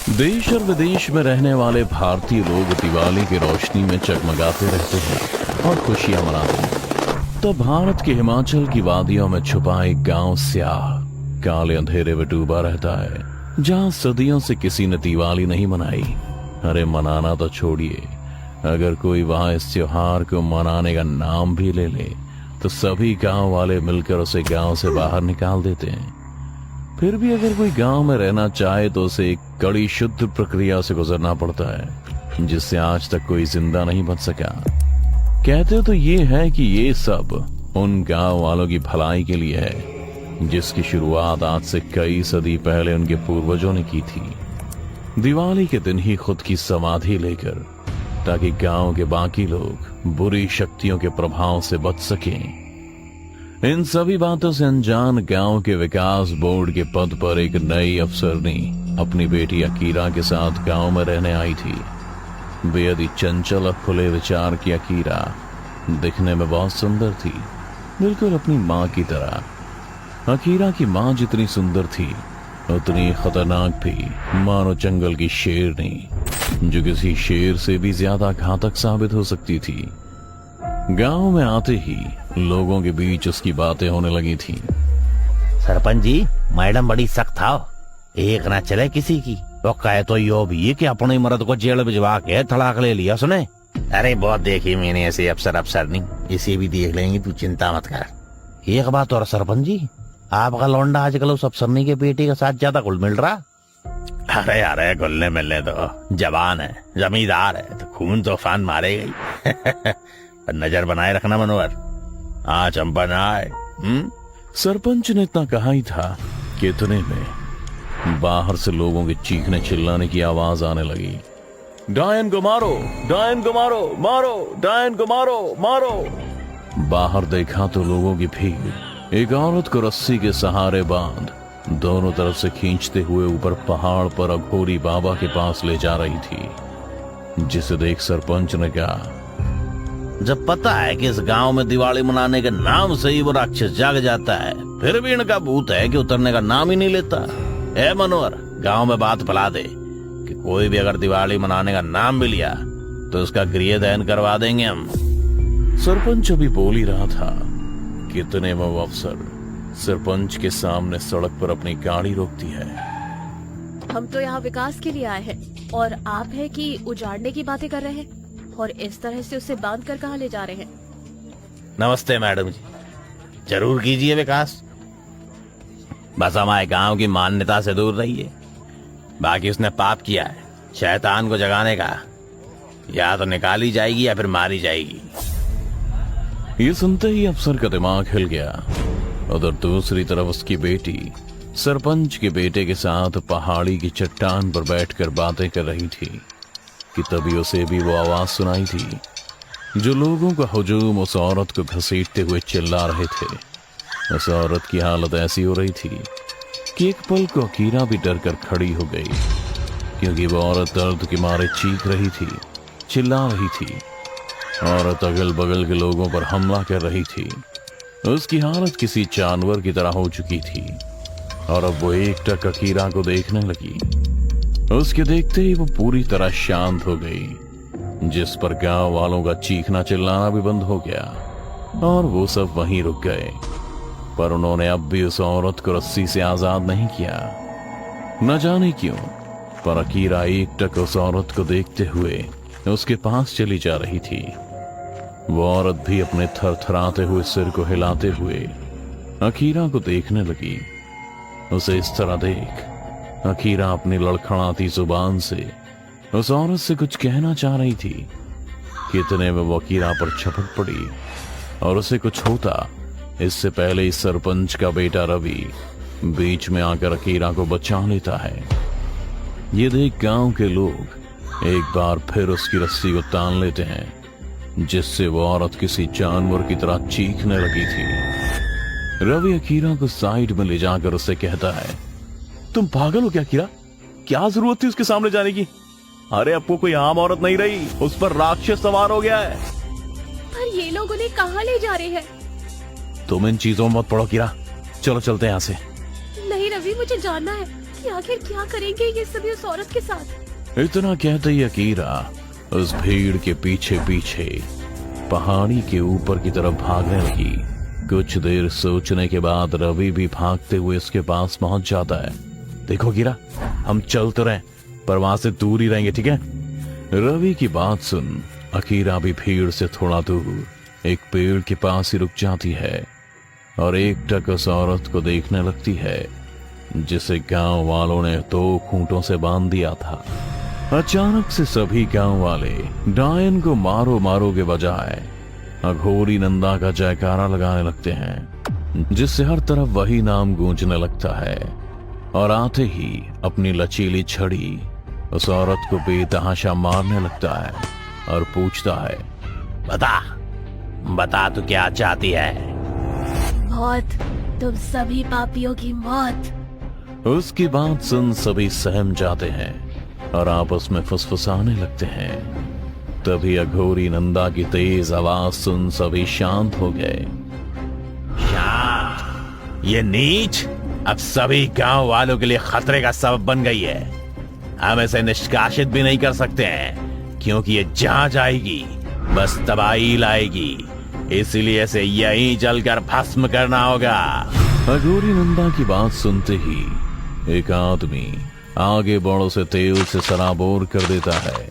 देश और विदेश में रहने वाले भारतीय लोग दिवाली की रोशनी में जगमगाते रहते हैं और खुशियां मनाते हैं। तो भारत के हिमाचल की वादियों में छुपा एक गांव स्याह काले अंधेरे में डूबा रहता है, जहां सदियों से किसी ने दिवाली नहीं मनाई। अरे मनाना तो छोड़िए, अगर कोई वहां इस त्योहार को मनाने का नाम भी ले ले तो सभी गांव वाले मिलकर उसे गांव से बाहर निकाल देते हैं। फिर भी अगर कोई गांव में रहना चाहे तो उसे एक कड़ी शुद्ध प्रक्रिया से गुजरना पड़ता है, जिससे आज तक कोई जिंदा नहीं बच सका। कहते तो ये है कि ये सब उन गांव वालों की भलाई के लिए है, जिसकी शुरुआत आज से कई सदी पहले उनके पूर्वजों ने की थी, दिवाली के दिन ही खुद की समाधि लेकर, ताकि गांव के बाकी लोग बुरी शक्तियों के प्रभाव से बच सकें। इन सभी बातों से अनजान गांव के विकास बोर्ड के पद पर एक नई अफसरनी अपनी बेटी अकीरा के साथ गांव में रहने आई थी। बेहद ही चंचल और खुले विचार की अकीरा दिखने में बहुत सुंदर थी, बिल्कुल अपनी माँ की तरह। अकीरा की माँ जितनी सुंदर थी उतनी खतरनाक भी, मानो जंगल की शेरनी, जो किसी शेर से भी ज्यादा घातक साबित हो सकती थी। गांव में आते ही लोगों के बीच उसकी बातें होने लगी थी। सरपंच जी, मैडम बड़ी सख्त था, एक ना चले किसी की। तो कहे तो यो भी कि अपने मर्द को जेल भिजवा के तलाक ले लिया उसने। अरे बहुत देखी मैंने ऐसे अफसर नहीं, इसे भी देख लेंगे, तू चिंता मत कर। एक बात और सरपंच जी, आपका लौंडा आजकल उस अफसरनी के बेटे के साथ ज्यादा घुल मिल रहा। अरे घुलने मिलने तो जवान है, जमींदार है, तो खून तो फान मारेगा। नजर बनाए रखना मनोहर, चंपा ना आए। सरपंच ने इतना कहा ही था कि इतने में बाहर से लोगों के चीखने चिल्लाने की आवाज आने लगी। डायन को मारो, डायन को मारो, मारो डायन को, मारो मारो। बाहर देखा तो लोगों की भीड़ एक औरत को रस्सी के सहारे बांध दोनों तरफ से खींचते हुए ऊपर पहाड़ पर अघोरी बाबा के पास ले जा रही थी, जिसे देख सरपंच ने कहा, जब पता है कि इस गांव में दिवाली मनाने के नाम से ही वो राक्षस जाग जाता है, फिर भी इनका भूत है कि उतरने का नाम ही नहीं लेता। ए मनोहर, गांव में बात फैला दे कि कोई भी अगर दिवाली मनाने का नाम भी लिया तो उसका गृह दहन करवा देंगे हम। सरपंच अभी बोल ही रहा था कि इतने में वो अफसर सरपंच के सामने सड़क पर अपनी गाड़ी रोकती है। हम तो यहाँ विकास के लिए आए हैं और आप है कि उजाड़ने की बातें कर रहे हैं, और इस तरह से उसे बांध कर कहाँ ले जा रहे हैं? नमस्ते मैडम जी, जरूर कीजिए विकास, बस हमारे गांव की मान्यता से दूर रहिए। बाकी उसने पाप किया है, शैतान को जगाने का, या तो निकाली जाएगी या फिर मारी जाएगी। ये सुनते ही अफसर का दिमाग हिल गया। उधर दूसरी तरफ उसकी बेटी सरपंच के बेटे के साथ पहाड़ी की चट्टान पर बैठकर बातें कर रही थी कि तभी उसे भी वो आवाज सुनाई थी, जो लोगों का हुजूम उस औरत को घसीटते हुए चिल्ला रहे थे। उस औरत की हालत ऐसी हो रही थी कि एक पल को अकीरा भी डर कर खड़ी हो गई, क्योंकि वो औरत दर्द के मारे चीख रही थी, चिल्ला रही थी। औरत अगल बगल के लोगों पर हमला कर रही थी। उसकी हालत किसी जानवर की तरह हो चुकी थी, और अब वो एकटक अकीरा को देखने लगी। उसके देखते ही वो पूरी तरह शांत हो गई, जिस पर गांव वालों का चीखना चिल्लाना भी बंद हो गया और वो सब वहीं रुक गए। पर उन्होंने अब भी उस औरत को रस्सी से आजाद नहीं किया। न जाने क्यों, पर अकीरा एकटक उस औरत को देखते हुए उसके पास चली जा रही थी। वो औरत भी अपने थरथराते हुए सिर को हिलाते हुए अकीरा को देखने लगी। उसे इस तरह देख अकीरा अपनी लड़खड़ाती जुबान से उस औरत से कुछ कहना चाह रही थी कि इतने में वो अकीरा पर झपट पड़ी और उसे कुछ होता इससे पहले ही सरपंच का बेटा रवि बीच में आकर अकीरा को बचा लेता है। ये देख गांव के लोग एक बार फिर उसकी रस्सी को तान लेते हैं, जिससे वो औरत किसी जानवर की तरह चीखने लगी थी। रवि अकीरा को साइड में ले जाकर उसे कहता है, तुम पागल हो क्या अकीरा? क्या जरूरत थी उसके सामने जाने की? अरे आपको कोई आम औरत नहीं रही, उस पर राक्षस सवार हो गया है। पर ये लोग उन्हें कहाँ ले जा रहे हैं? तुम इन चीजों में मत पड़ो अकीरा, चलो चलते हैं यहाँ से। नहीं रवि, मुझे जानना है कि आखिर क्या करेंगे ये सभी उस औरत के साथ। इतना कहते ही अकीरा उस भीड़ के पीछे पीछे पहाड़ी के ऊपर की तरफ भागने लगी। कुछ देर सोचने के बाद रवि भी भागते हुए उसके पास पहुंच जाता है। देखो कीरा, हम चल तो रहे पर वहां से दूर ही रहेंगे, ठीक है? रवि की बात सुन अकीरा भी भीड़ से थोड़ा दूर एक पेड़ के पास ही रुक जाती है और एकटक उस औरत को देखने लगती है जिसे गांव वालों ने 2 खूंटों से बांध दिया था। अचानक से सभी गांव वाले डायन को मारो मारो के बजाय अघोरी नंदा का जयकारा लगाने लगते हैं, जिससे हर तरफ वही नाम गूंजने लगता है। और आते ही अपनी लचीली छड़ी उस औरत को बेतहाशा मारने लगता है और पूछता है, बता बता तू क्या चाहती है? मौत, तुम सभी पापियों की मौत। उसकी बात सुन सभी सहम जाते हैं और आपस में फुसफुसाने लगते हैं। तभी अघोरी नंदा की तेज आवाज सुन सभी शांत हो गए। शांत? ये नीच अब सभी गांव वालों के लिए खतरे का सबब बन गई है। हम इसे निष्कासित भी नहीं कर सकते हैं क्योंकि ये जहां जाएगी बस तबाही लाएगी, इसलिए इसे यहीं जलकर भस्म करना होगा। अघोरी नंदा की बात सुनते ही एक आदमी आगे बड़ों से तेल से सराबोर कर देता है।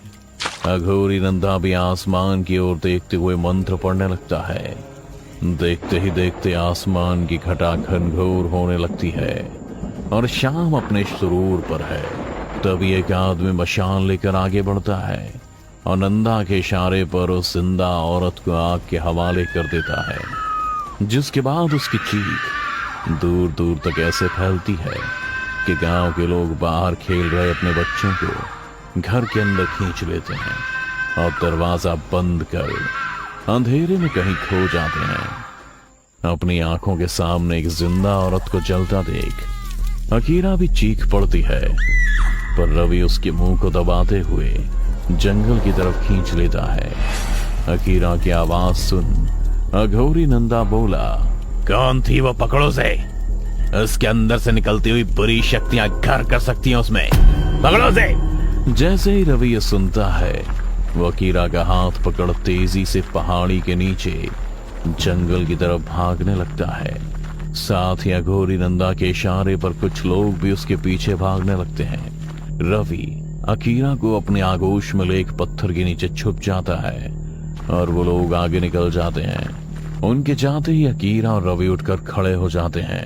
अघोरी नंदा भी आसमान की ओर देखते हुए मंत्र पढ़ने लगता है। देखते ही देखते आसमान की घटा घनघोर होने लगती है और शाम अपने सुरूर पर है। तभी एक आदमी मशाल लेकर आगे बढ़ता है और नंदा के इशारे पर उस जिंदा औरत को आग के हवाले कर देता है, जिसके बाद उसकी चीख दूर दूर तक ऐसे फैलती है कि गांव के लोग बाहर खेल रहे अपने बच्चों को घर के अंदर खींच लेते हैं और दरवाजा बंद कर अंधेरे में कहीं खो जाते हैं। अपनी आंखों के सामने एक जिंदा औरत को जलता देख अकीरा भी चीख पड़ती है, पर रवि उसके मुंह को दबाते हुए जंगल की तरफ खींच लेता है। अकीरा की आवाज सुन अघोरी नंदा बोला, कौन थी वो? पकड़ो से, उसके अंदर से निकलती हुई बुरी शक्तियां घर कर सकती हैं उसमें, पकड़ो से। जैसे ही रवि ये सुनता है वो अकीरा का हाथ पकड़ तेजी से पहाड़ी के नीचे जंगल की तरफ भागने लगता है। साथ ही अघोरी नंदा के इशारे पर कुछ लोग भी उसके पीछे भागने लगते हैं। रवि अकीरा को अपने आगोश में ले एक पत्थर के नीचे छुप जाता है और वो लोग आगे निकल जाते हैं। उनके जाते ही अकीरा और रवि उठकर खड़े हो जाते हैं।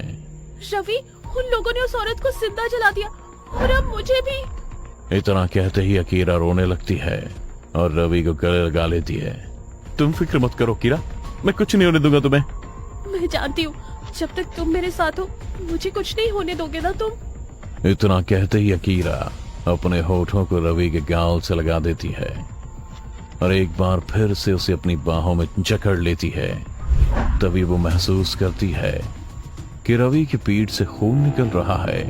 रवि, उन लोगों ने उस औरत को जिंदा जला दिया और अब मुझे भी। इतना कहते ही अकीरा रोने लगती है और रवि को गले लगा लेती है। तुम फिक्र मत करो अकीरा, मैं कुछ नहीं होने दूंगा तुम्हें। मैं जानती हूँ जब तक तुम मेरे साथ हो मुझे कुछ नहीं होने दोगे ना तुम। इतना कहते ही अकीरा अपने होठों को रवि के गाल से लगा देती है और एक बार फिर से उसे अपनी बाहों में जकड़ लेती है। तभी वो महसूस करती है कि रवि की पीठ से खून निकल रहा है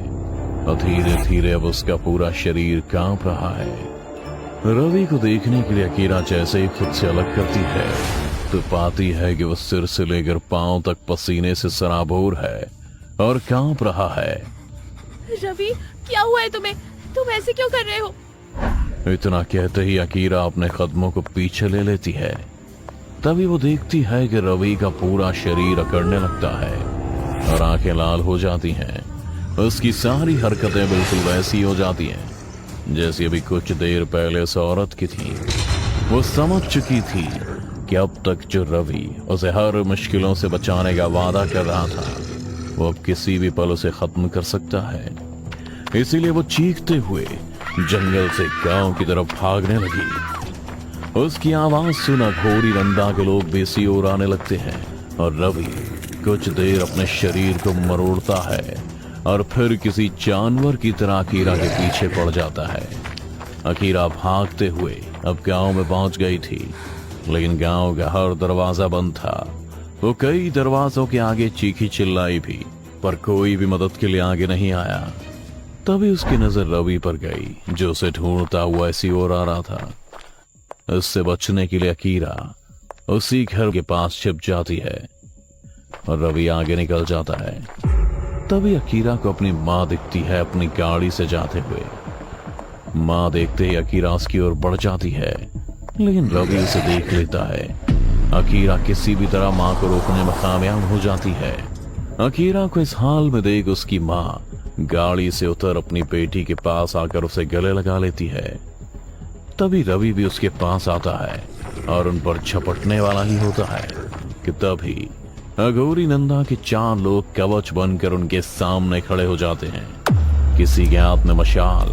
और धीरे धीरे अब उसका पूरा शरीर कांप रहा है। रवि को देखने के लिए अकीरा जैसे ही खुद से अलग करती है तो पाती है कि वो सिर से लेकर पांव तक पसीने से सराबोर है और कांप रहा है। रवि, क्या हुआ है तुम्हें? तुम ऐसे क्यों कर रहे हो? इतना कहते ही अकीरा अपने कदमों को पीछे ले लेती है। तभी वो देखती है कि रवि का पूरा शरीर अकड़ने लगता है और आंखें लाल हो जाती हैं। उसकी सारी हरकतें बिल्कुल वैसी हो जाती हैं जैसी अभी कुछ देर पहले उस औरत की थी। वो समझ चुकी थी कि अब तक जो रवि उसे हर मुश्किलों से बचाने का वादा कर रहा था वो अब किसी भी पल उसे खत्म कर सकता है। इसीलिए वो चीखते हुए जंगल से गांव की तरफ भागने लगी। उसकी आवाज सुन अघोरी नंदा के लोग बेसी ओर आने लगते हैं और रवि कुछ देर अपने शरीर को मरोड़ता है और फिर किसी जानवर की तरह अकीरा के पीछे पड़ जाता है। अकीरा भागते हुए अब गांव में पहुंच गई थी, लेकिन गांव का हर दरवाजा बंद था। वो कई दरवाजों के आगे चीखी चिल्लाई भी, पर कोई भी मदद के लिए आगे नहीं आया। तभी उसकी नजर रवि पर गई जो उसे ढूंढता हुआ ऐसी ओर आ रहा था। उससे बचने के लिए अकीरा उसी घर के पास छिप जाती है और रवि आगे निकल जाता है। तभी अकीरा को अपनी माँ दिखती है अपनी गाड़ी से जाते हुए। माँ देखते ही अकीरा उसकी ओर बढ़ जाती है, लेकिन रवि उसे देख लेता है। अकीरा किसी भी तरह माँ को रोकने में कामयाब हो जाती है। अकीरा को इस हाल में देख उसकी माँ गाड़ी से उतर अपनी बेटी के पास आकर उसे गले लगा लेती है। तभी रवि भी उसके पास आता है और उन पर झपटने वाला ही होता है कि तभी अघोरी नंदा के 4 लोग कवच बनकर उनके सामने खड़े हो जाते हैं। किसी के हाथ में मशाल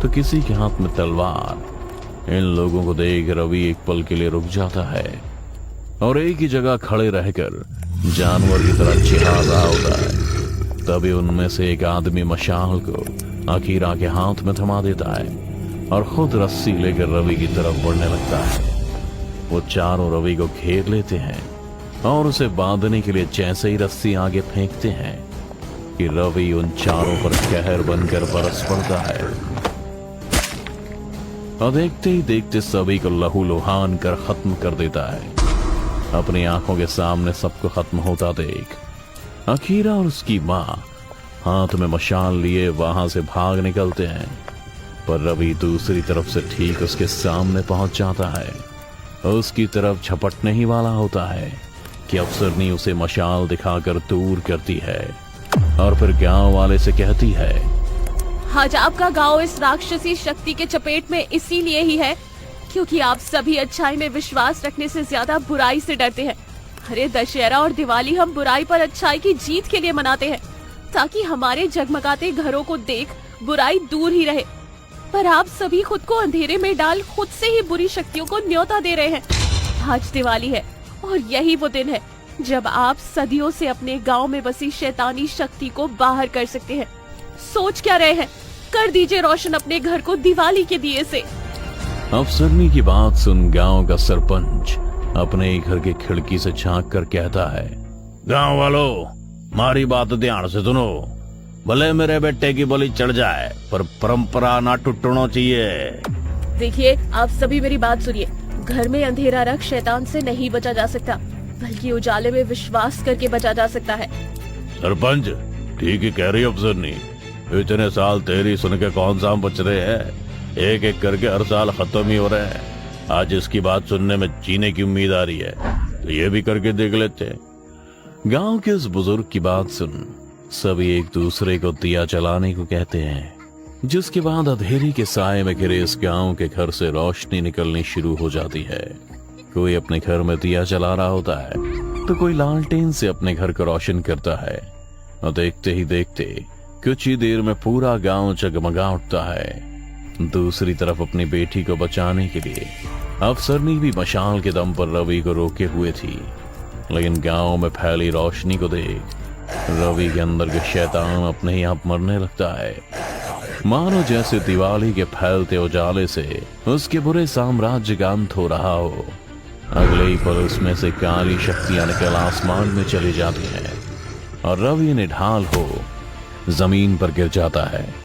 तो किसी के हाथ में तलवार। इन लोगों को देख रवि एक पल के लिए रुक जाता है और एक ही जगह खड़े रहकर जानवर की तरह चिल्ला रहा होता है। तभी उनमें से एक आदमी मशाल को अकीरा के हाथ में थमा देता है और खुद रस्सी लेकर रवि की तरफ बढ़ने लगता है। वो चारों रवि को घेर लेते हैं और उसे बांधने के लिए जैसे ही रस्सी आगे फेंकते हैं कि रवि उन चारों पर कहर बनकर बरस पड़ता है और देखते ही देखते सभी को लहूलुहान कर खत्म कर देता है। अपनी आंखों के सामने सबको खत्म होता देख अकीरा और उसकी माँ हाथ में मशाल लिए वहां से भाग निकलते हैं, पर रवि दूसरी तरफ से ठीक उसके सामने पहुंच जाता है। उसकी तरफ झपटने ही वाला होता है कि अफसरनी उसे मशाल दिखाकर दूर करती है और फिर गांव वाले से कहती है, आज आपका गांव इस राक्षसी शक्ति के चपेट में इसीलिए ही है क्योंकि आप सभी अच्छाई में विश्वास रखने से ज्यादा बुराई से डरते हैं। अरे दशहरा और दिवाली हम बुराई पर अच्छाई की जीत के लिए मनाते हैं ताकि हमारे जगमगाते घरों को देख बुराई दूर ही रहे, पर आप सभी खुद को अंधेरे में डाल खुद से ही बुरी शक्तियों को न्योता दे रहे हैं। आज दिवाली है और यही वो दिन है जब आप सदियों से अपने गांव में बसी शैतानी शक्ति को बाहर कर सकते हैं। सोच क्या रहे हैं, कर दीजिए रोशन अपने घर को दिवाली के दिए से। अफसरनी की बात सुन गांव का सरपंच अपने ही घर की खिड़की से झांक कर कहता है, गांव वालों, हमारी बात ध्यान से सुनो। भले मेरे बेटे की बलि चढ़ जाए पर परंपरा ना टूटना चाहिए। देखिए, आप सभी मेरी बात सुनिए। घर में अंधेरा रख शैतान से नहीं बचा जा सकता, बल्कि उजाले में विश्वास करके बचा जा सकता है। सरपंच ठीक ही कह रही अफसरनी। इतने साल तेरी सुन के कौन सा हम बच रहे हैं, एक एक करके हर साल खत्म ही हो रहे हैं। आज इसकी बात सुनने में जीने की उम्मीद आ रही है, तो ये भी करके देख लेते हैं। गांव के उस बुजुर्ग की बात सुन सभी एक दूसरे को दिया जलाने को कहते हैं, जिसके बाद अंधेरी के साए में घिरे इस गांव के घर से रोशनी निकलनी शुरू हो जाती है। कोई अपने घर में दिया जला रहा होता है तो कोई लालटेन से अपने घर को रोशन करता है और देखते ही देखते कुछ ही देर में पूरा गांव जगमगा उठता है। दूसरी तरफ अपनी बेटी को बचाने के लिए अफसरनी भी मशाल के दम पर रवि को रोके हुए थी, लेकिन गांव में फैली रोशनी को देख रवि के अंदर के शैतान अपने ही आप मरने लगता है। मानो जैसे दिवाली के फैलते उजाले से उसके बुरे साम्राज्य का अंत हो रहा हो। अगले ही पल उसमें से काली शक्तियां निकल आसमान में चली जाती हैं और रवि निढाल हो जमीन पर गिर जाता है।